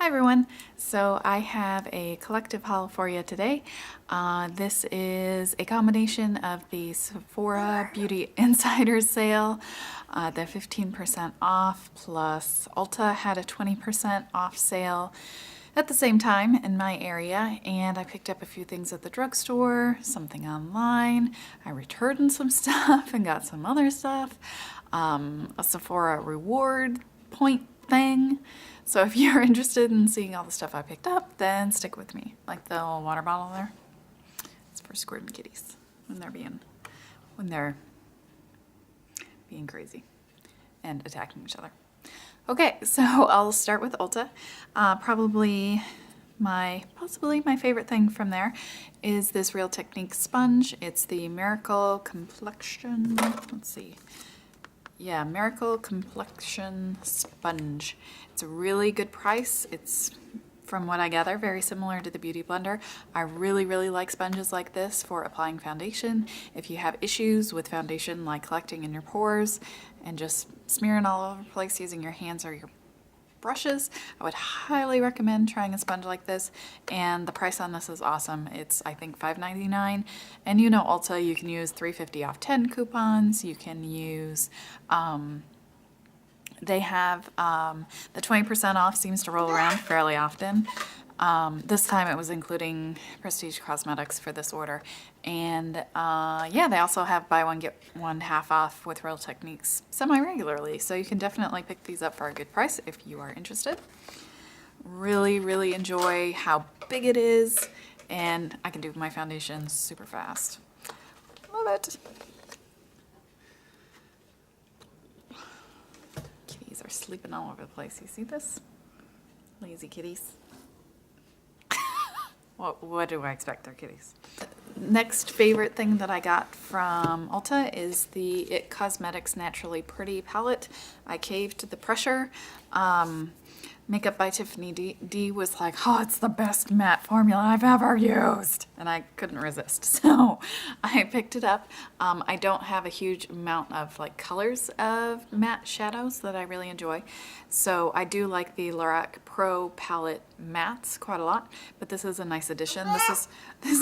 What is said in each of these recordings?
everyone. So I have a collective haul for you today. This is a combination of the Sephora Beauty Insider sale, the 15% off, plus Ulta had a 20% off sale at the same time in my area, and I picked up a few things at the drugstore, something online. I returned some stuff and got some other stuff, a Sephora reward point thing. So if you're interested in seeing all the stuff I picked up, then stick with me. Like the little water bottle there, it's for squirting kitties when they're being crazy and attacking each other. Okay, so I'll start with Ulta. Possibly my favorite thing from there is this Real Technique sponge. It's the Miracle Complexion. Let's see. Yeah, Miracle Complexion sponge. It's a really good price. It's, from what I gather, very similar to the Beauty Blender. I really like sponges like this for applying foundation. If you have issues with foundation like collecting in your pores and just smearing all over the place using your hands or your brushes, I would highly recommend trying a sponge like this, and the price on this is awesome. It's, I think, $5.99, and you know Ulta, you can use $3.50 off 10 coupons. You can use they have the 20% off seems to roll around fairly often. This time it was including Prestige Cosmetics for this order. And yeah, they also have buy one, get one half off with Real Techniques semi-regularly. So you can definitely pick these up for a good price if you are interested. Really enjoy how big it is. And I can do my foundation super fast. Love it. Kitties are sleeping all over the place. You see this? Lazy kitties. What do I expect? They're kitties. Next favorite thing that I got from Ulta is the IT Cosmetics Naturally Pretty palette. I caved to the pressure. Makeup by Tiffany D was like, oh, it's the best matte formula I've ever used. And I couldn't resist. So I picked it up. I don't have a huge amount of like colors of matte shadows that I really enjoy. So I do like the Lorac Pro palette mattes quite a lot, but this is a nice addition. This is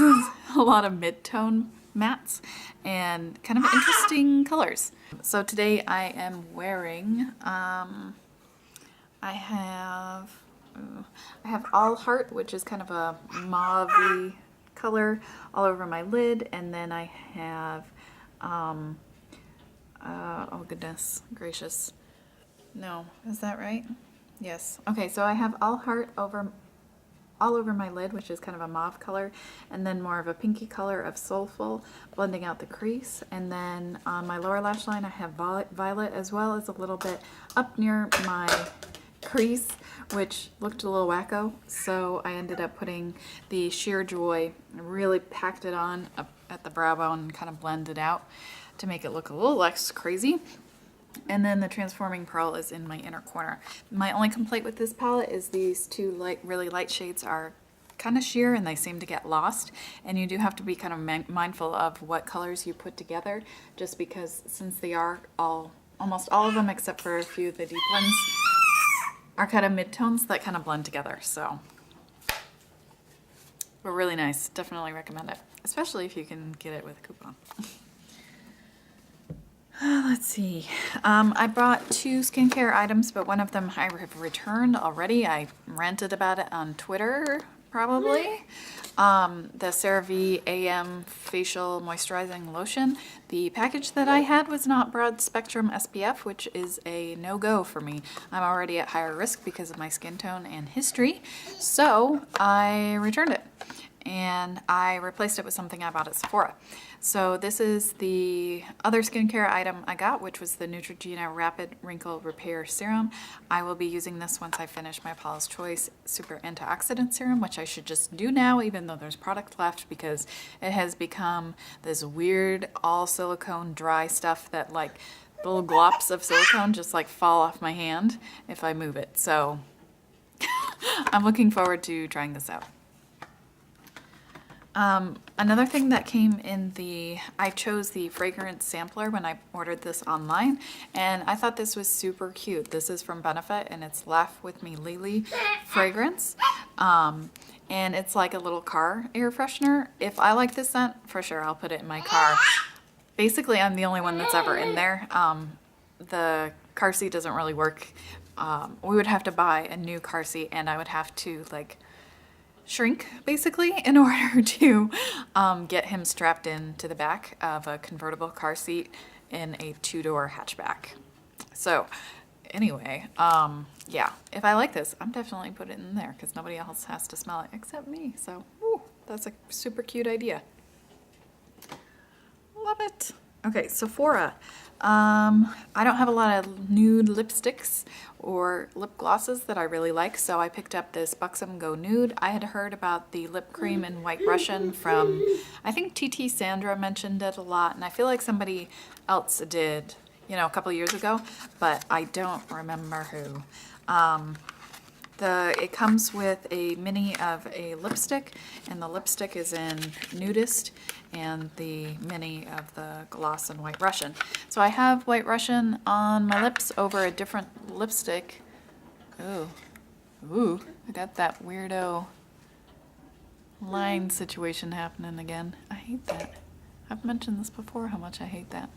a lot of mid-tone mattes and kind of interesting colors. So today I am wearing, I have All Heart, which is kind of a mauve-y color all over my lid, and then I have, oh goodness gracious, no, is that right? Yes. Okay, so I have All Heart all over my lid, which is kind of a mauve color, and then more of a pinky color of Soulful, blending out the crease. And then on my lower lash line I have Violet, as well as a little bit up near my crease, which looked a little wacko, so I ended up putting the Sheer Joy, really packed it on up at the brow bone and kind of blended out to make it look a little less crazy. And then the Transforming Pearl is in my inner corner. My only complaint with this palette is these two really light shades are kind of sheer and they seem to get lost, and you do have to be kind of mindful of what colors you put together, just because since they are almost all of them except for a few of the deep ones are kind of mid-tones that kind of blend together. So but really nice. Definitely recommend it, especially if you can get it with a coupon. Let's see. I bought two skincare items, but one of them I have returned already. I ranted about it on Twitter, probably. The CeraVe AM Facial Moisturizing Lotion. The package that I had was not broad spectrum SPF, which is a no-go for me. I'm already at higher risk because of my skin tone and history, so I returned it. And I replaced it with something I bought at Sephora. So this is the other skincare item I got, which was the Neutrogena Rapid Wrinkle Repair Serum. I will be using this once I finish my Paula's Choice Super Antioxidant Serum, which I should just do now, even though there's product left, because it has become this weird all silicone dry stuff that like little glops of silicone just like fall off my hand if I move it. So I'm looking forward to trying this out. Another thing that came in I chose the fragrance sampler when I ordered this online, and I thought this was super cute. This is from Benefit, and it's Laugh With Me Lily fragrance. And it's like a little car air freshener. If I like this scent, for sure I'll put it in my car. Basically, I'm the only one that's ever in there. The car seat doesn't really work. We would have to buy a new car seat, and I would have to like shrink basically in order to get him strapped into the back of a convertible car seat in a 2-door hatchback. So anyway, yeah, if I like this, I'm definitely put it in there because nobody else has to smell it except me. So woo, that's a super cute idea. Love it. Okay, Sephora. I don't have a lot of nude lipsticks or lip glosses that I really like, so I picked up this Buxom Go Nude. I had heard about the lip cream in White Russian from, I think TT Sandra mentioned it a lot, and I feel like somebody else did, you know, a couple years ago, but I don't remember who. It comes with a mini of a lipstick, and the lipstick is in Nudist, and the mini of the gloss in White Russian. So I have White Russian on my lips over a different lipstick. Ooh, I got that weirdo line situation happening again. I hate that. I've mentioned this before, how much I hate that.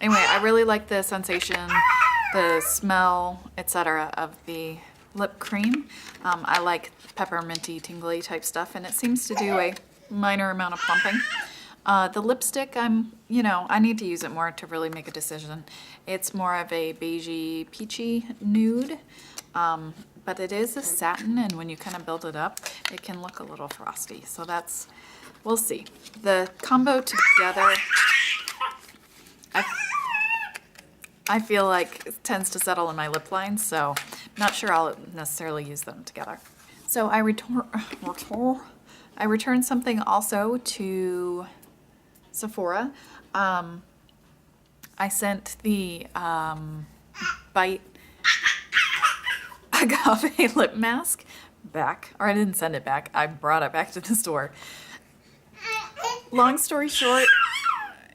Anyway, I really like the sensation, the smell, etc. of the lip cream. I like pepperminty, tingly type stuff, and it seems to do a minor amount of plumping. The lipstick, I need to use it more to really make a decision. It's more of a beigey, peachy nude, but it is a satin, and when you kind of build it up, it can look a little frosty. So we'll see. The combo together, I feel like it tends to settle in my lip lines, so I'm not sure I'll necessarily use them together. So I returned something also to Sephora. I sent the Bite Agave lip mask back, or I didn't send it back, I brought it back to the store. Long story short,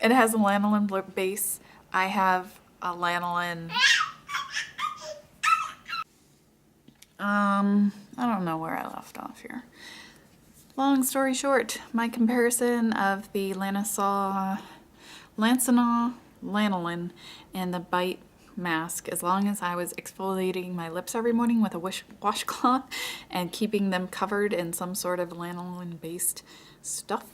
it has a lanolin lip base. I have a lanolin, I don't know where I left off here. Long story short, my comparison of the Lancinol lanolin and the Bite mask, as long as I was exfoliating my lips every morning with a washcloth and keeping them covered in some sort of lanolin based stuff,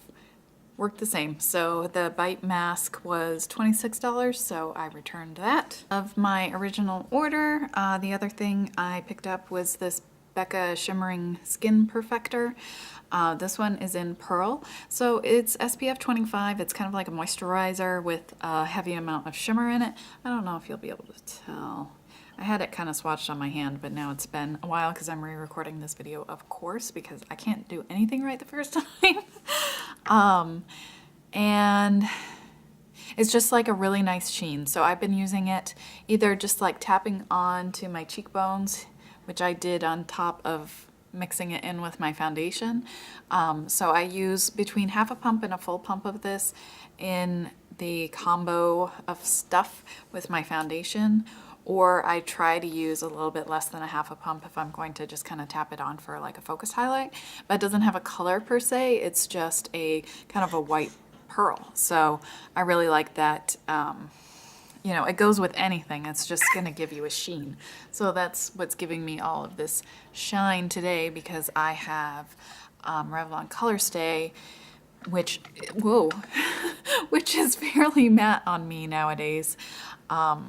worked the same. So the Bite mask was $26, so I returned that. Of my original order, the other thing I picked up was this Becca Shimmering Skin Perfecter. This one is in Pearl. So it's SPF 25. It's kind of like a moisturizer with a heavy amount of shimmer in it. I don't know if you'll be able to tell. I had it kind of swatched on my hand, but now it's been a while because I'm re-recording this video, of course, because I can't do anything right the first time. And it's just like a really nice sheen. So I've been using it either just like tapping onto my cheekbones, which I did on top of mixing it in with my foundation. So I use between half a pump and a full pump of this in the combo of stuff with my foundation, or I try to use a little bit less than a half a pump if I'm going to just kind of tap it on for like a focus highlight. But it doesn't have a color per se, it's just a kind of a white pearl. So I really like that. You know, it goes with anything. It's just going to give you a sheen. So that's what's giving me all of this shine today, because I have Revlon ColorStay, which, whoa, which is fairly matte on me nowadays, as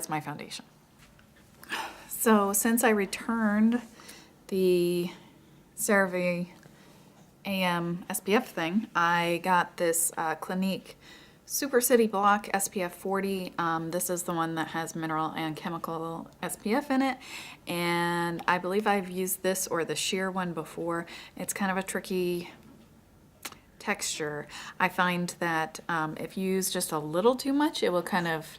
my foundation. So since I returned the CeraVe AM SPF thing, I got this Clinique Super City Block SPF 40. This is the one that has mineral and chemical SPF in it, and I believe I've used this or the sheer one before. It's kind of a tricky texture. I find that if you use just a little too much, it will kind of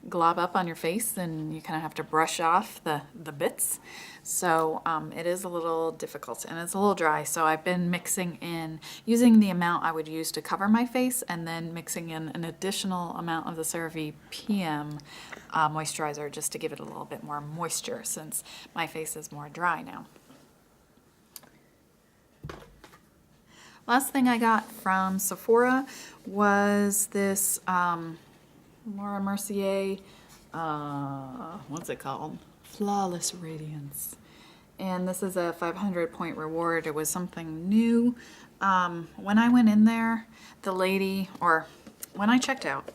glob up on your face and you kind of have to brush off the bits. So it is a little difficult and it's a little dry. So I've been mixing in, using the amount I would use to cover my face and then mixing in an additional amount of the CeraVe PM moisturizer just to give it a little bit more moisture since my face is more dry now. Last thing I got from Sephora was this Laura Mercier, what's it called? Flawless Radiance. And this is a 500 point reward. It was something new. When I went in there, the lady, or when I checked out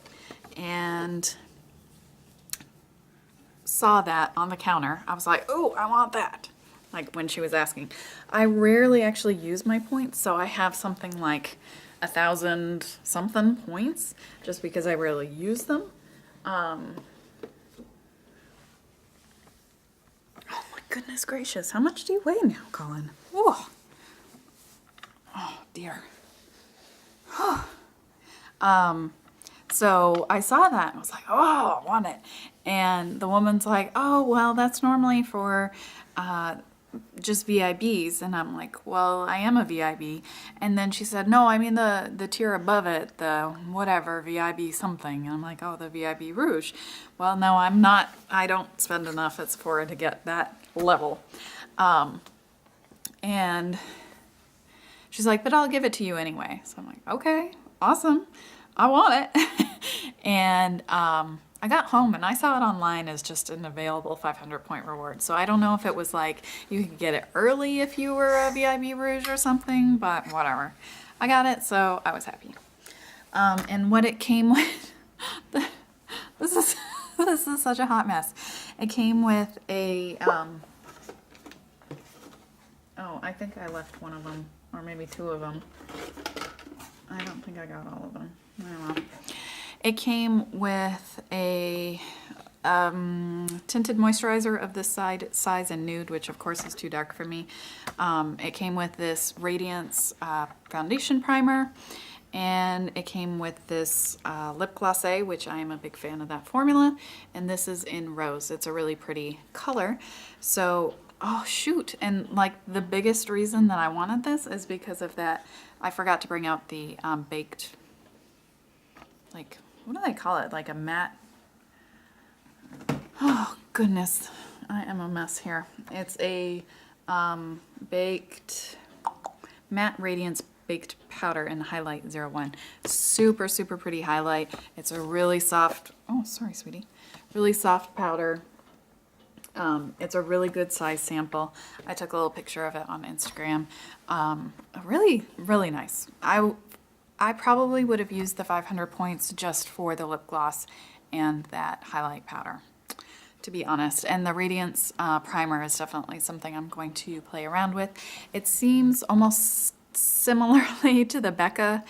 and saw that on the counter, I was like, oh, I want that. Like when she was asking. I rarely actually use my points, so I have something like 1,000 something points just because I rarely use them. Oh my goodness gracious, how much do you weigh now, Colin? Oh, oh dear. So I saw that and I was like, oh, I want it. And the woman's like, oh, well, that's normally for just VIBs. And I'm like, well, I am a VIB. And then she said, no, I mean the tier above it, the whatever, VIB something. And I'm like, oh, the VIB Rouge. Well, no, I'm not, I don't spend enough at Sephora to get that level. And she's like, but I'll give it to you anyway. So I'm like, okay, awesome. I want it. And I got home and I saw it online as just an available 500 point reward. So I don't know if it was like you could get it early if you were a VIB Rouge or something, but whatever. I got it, so I was happy. And what it came with, this is such a hot mess. It came with a, oh, I think I left one of them, or maybe two of them. I don't think I got all of them. I don't know. It came with a tinted moisturizer of this size and nude, which of course is too dark for me. It came with this Radiance foundation primer, and it came with this lip glossé, which I am a big fan of that formula, and this is in Rose. It's a really pretty color. So, oh shoot, and like the biggest reason that I wanted this is because of that, I forgot to bring out the baked, like, what do they call it? Like a matte, oh goodness, I am a mess here. It's a baked, matte radiance baked powder in highlight 01. Super, super pretty highlight. It's a really soft, oh sorry sweetie, really soft powder. It's a really good size sample. I took a little picture of it on Instagram. Really, really nice. I probably would have used the 500 points just for the lip gloss and that highlight powder, to be honest. And the Radiance primer is definitely something I'm going to play around with. It seems almost similarly to the Becca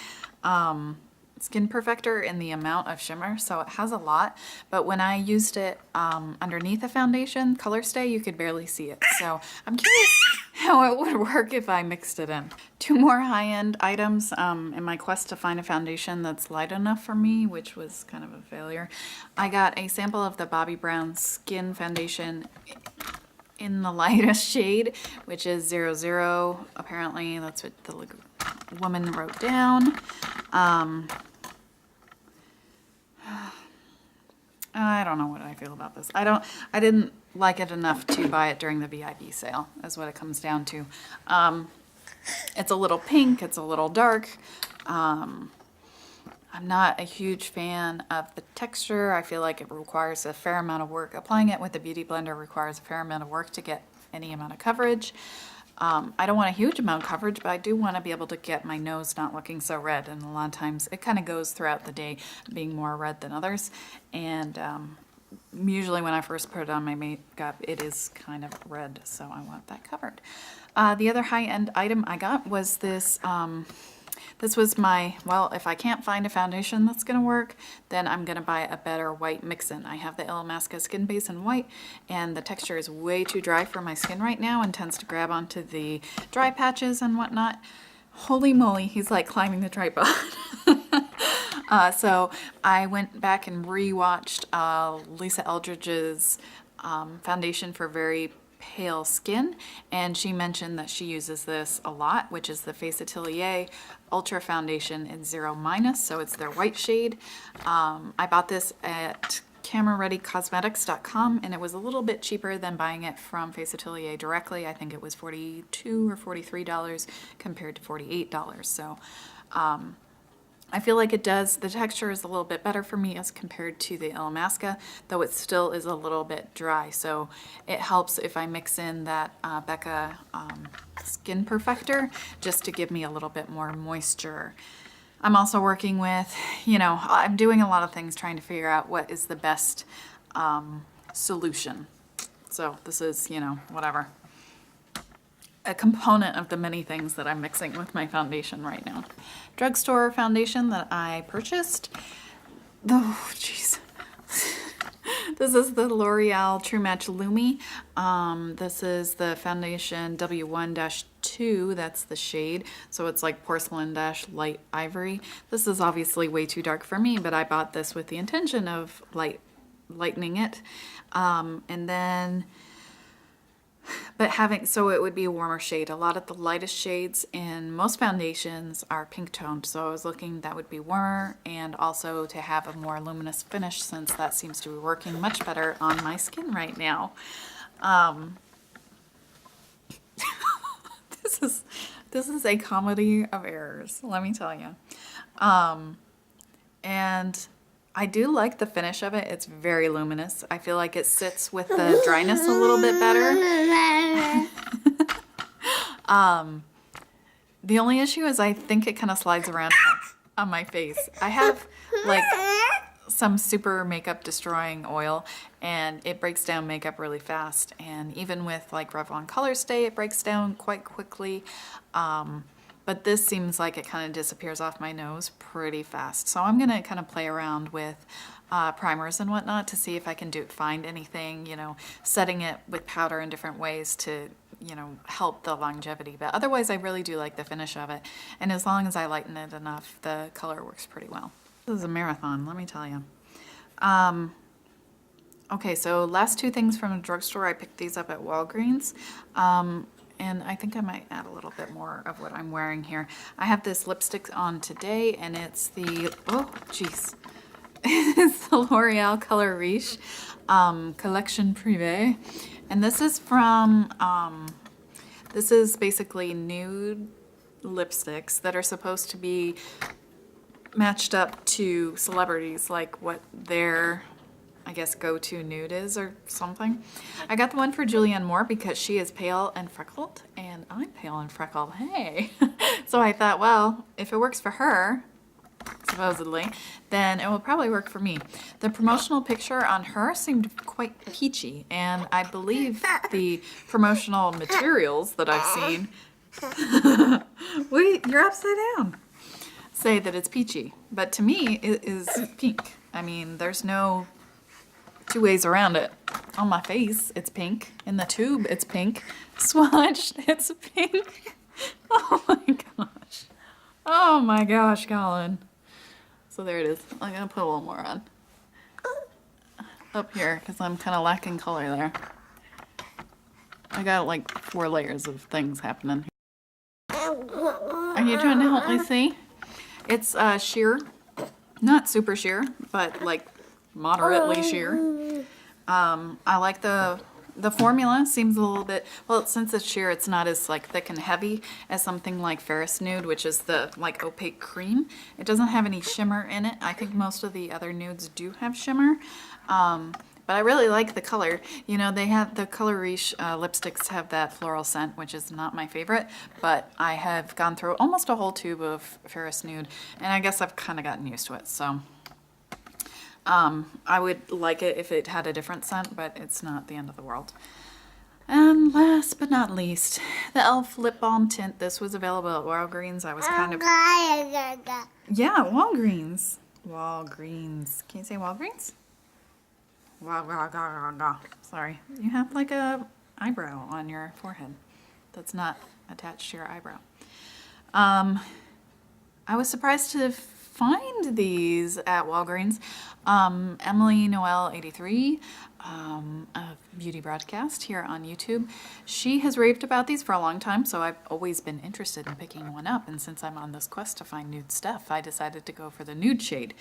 Skin Perfecter in the amount of shimmer, so it has a lot, but when I used it underneath the foundation, ColorStay, you could barely see it. So I'm curious how it would work if I mixed it in. Two more high-end items in my quest to find a foundation that's light enough for me, which was kind of a failure. I got a sample of the Bobbi Brown Skin Foundation in the lightest shade, which is 00. Apparently that's what the woman wrote down. I don't know what I feel about this. I didn't like it enough to buy it during the VIB sale, is what it comes down to. It's a little pink, it's a little dark. I'm not a huge fan of the texture. I feel like it requires a fair amount of work. Applying it with the Beauty Blender requires a fair amount of work to get any amount of coverage. I don't want a huge amount of coverage, but I do want to be able to get my nose not looking so red, and a lot of times it kind of goes throughout the day being more red than others, and usually when I first put it on my makeup it is kind of red, so I want that covered. The other high-end item I got was this, this was my, well, if I can't find a foundation that's going to work, then I'm going to buy a better white mix-in. I have the Illamasqua Skin Base in white, and the texture is way too dry for my skin right now and tends to grab onto the dry patches and whatnot. Holy moly, he's like climbing the tripod. So I went back and rewatched Lisa Eldridge's foundation for very pale skin, and she mentioned that she uses this a lot, which is the FACEatelier Ultra Foundation in 0-, so it's their white shade. I bought this at CameraReadyCosmetics.com, and it was a little bit cheaper than buying it from FACEatelier directly. I think it was $42 or $43 compared to $48. So I feel like the texture is a little bit better for me as compared to the Illamasqua, though it still is a little bit dry. So it helps if I mix in that Becca Skin Perfecter just to give me a little bit more moisture. I'm also working with, I'm doing a lot of things trying to figure out what is the best solution. So this is, whatever. A component of the many things that I'm mixing with my foundation right now. Drugstore foundation that I purchased. Oh, jeez. This is the L'Oreal True Match Lumi. This is the foundation W1-2. That's the shade. So it's like porcelain-light ivory. This is obviously way too dark for me, but I bought this with the intention of lightening it. And then so it would be a warmer shade. A lot of the lightest shades in most foundations are pink toned, so I was looking that would be warmer, and also to have a more luminous finish, since that seems to be working much better on my skin right now. This is a comedy of errors, let me tell you. And I do like the finish of it. It's very luminous. I feel like it sits with the dryness a little bit better. The only issue is I think it kind of slides around on my face. I have like some super makeup destroying oil, and it breaks down makeup really fast. And even with like Revlon ColorStay, it breaks down quite quickly. But this seems like it kind of disappears off my nose pretty fast. So I'm going to kind of play around with primers and whatnot to see if I can find anything, setting it with powder in different ways to, help the longevity. But otherwise, I really do like the finish of it. And as long as I lighten it enough, the color works pretty well. This is a marathon, let me tell you. Okay, so last two things from the drugstore. I picked these up at Walgreens. And I think I might add a little bit more of what I'm wearing here. I have this lipstick on today, and it's the, it's the L'Oreal Color Riche Collection Privee. And this is from, this is basically nude lipsticks that are supposed to be matched up to celebrities, like what their, I guess, go-to nude is or something. I got the one for Julianne Moore because she is pale and freckled, and I'm pale and freckled, hey. So I thought, well, if it works for her, supposedly, then it will probably work for me. The promotional picture on her seemed quite peachy, and I believe the promotional materials that I've seen, wait, you're upside down, say that it's peachy, but to me it is pink. I mean, there's no two ways around it. On my face, it's pink. In the tube, it's pink. Swatched, it's pink. Oh my gosh. Oh my gosh, Colin. So there it is. I'm gonna put a little more on. Up here, because I'm kind of lacking color there. I got like 4 layers of things happening here. Are you trying to help me see? It's sheer. Not super sheer, but like moderately sheer. I like the formula. Seems a little bit, well, since it's sheer, it's not as like thick and heavy as something like Ferris Nude, which is the like opaque cream. It doesn't have any shimmer in it. I think most of the other nudes do have shimmer. But I really like the color. They have the Color Riche lipsticks have that floral scent, which is not my favorite, but I have gone through almost a whole tube of Ferris Nude, and I guess I've kind of gotten used to it. So I would like it if it had a different scent, but it's not the end of the world. And last but not least, the e.l.f. Lip Balm Tint. This was available at Walgreens. I was kind of... Yeah, Walgreens. Walgreens. Can you say Walgreens? Sorry. You have like a eyebrow on your forehead that's not attached to your eyebrow. I was surprised to find these at Walgreens. Emily Noel 83 of Beauty Broadcast here on YouTube. She has raved about these for a long time, so I've always been interested in picking one up. And since I'm on this quest to find nude stuff, I decided to go for the nude shade.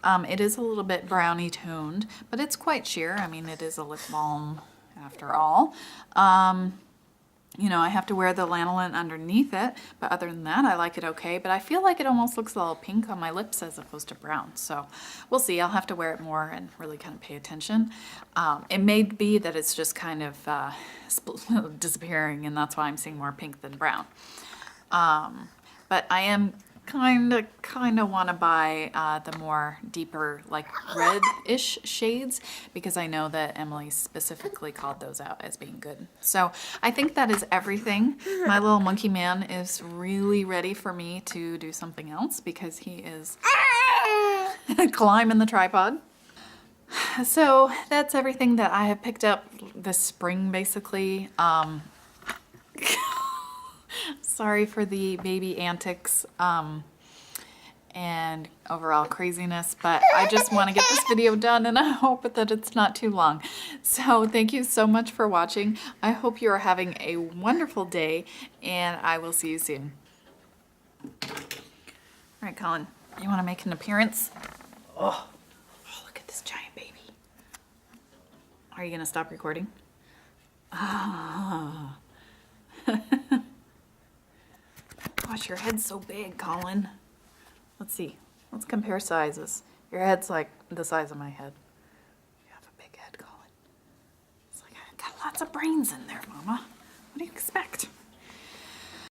It is a little bit brownie toned, but it's quite sheer. I mean, it is a lip balm after all. You know, I have to wear the lanolin underneath it, but other than that, I like it okay. But I feel like it almost looks a little pink on my lips as opposed to brown. So we'll see. I'll have to wear it more and really kind of pay attention. It may be that it's just kind of disappearing, and that's why I'm seeing more pink than brown. But I am kind of want to buy the more deeper, like red-ish shades, because I know that Emily specifically called those out as being good. So I think that is everything. My little monkey man is really ready for me to do something else because he is climbing the tripod. So that's everything that I have picked up this spring, basically. Sorry for the baby antics and overall craziness, but I just want to get this video done, and I hope that it's not too long. So thank you so much for watching. I hope you are having a wonderful day, and I will see you soon. All right, Colin, you want to make an appearance? Oh, look at this giant baby. Are you going to stop recording? Ah. Gosh, your head's so big, Colin. Let's see. Let's compare sizes. Your head's like the size of my head. You have a big head, Colin. It's like, I got lots of brains in there, Mama. What do you expect?